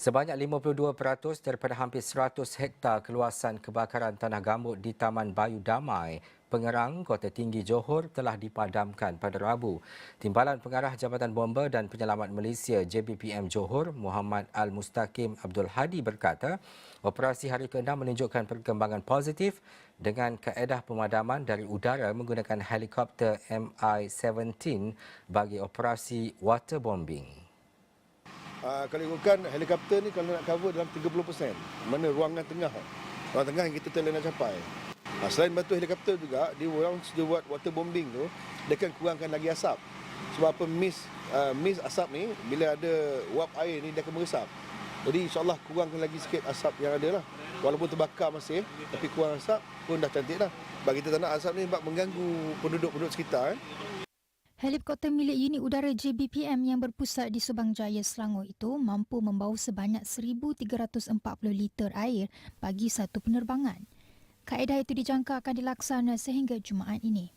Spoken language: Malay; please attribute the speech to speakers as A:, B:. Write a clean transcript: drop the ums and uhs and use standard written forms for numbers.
A: Sebanyak 52% daripada hampir 100 hektar keluasan kebakaran tanah gambut di Taman Bayu Damai, Pengerang, Kota Tinggi Johor telah dipadamkan pada Rabu. Timbalan Pengarah Jabatan Bomba dan Penyelamat Malaysia JBPM Johor, Muhammad Al-Mustaqim Abdul Hadi berkata, operasi hari ke-6 menunjukkan perkembangan positif dengan kaedah pemadaman dari udara menggunakan helikopter MI-17 bagi operasi waterbombing.
B: Kalau ikutkan helikopter ni kalau nak cover dalam 30%, mana ruangan tengah yang kita telah nak capai. Selain bantu helikopter juga, dia orang sudah buat waterbombing tu, dia akan kurangkan lagi asap. Sebab apa mist asap ni, bila ada wap air ni dia akan meresap. Jadi insyaAllah kurangkan lagi sikit asap yang ada lah. Walaupun terbakar masih, tapi kurang asap pun dah cantik lah. Bagi kita tak nak asap ni sebab mengganggu penduduk-penduduk sekitar.
C: Helikopter milik unit udara JBPM yang berpusat di Subang Jaya, Selangor itu mampu membawa sebanyak 1,340 liter air bagi satu penerbangan. Kaedah itu dijangka akan dilaksana sehingga Jumaat ini.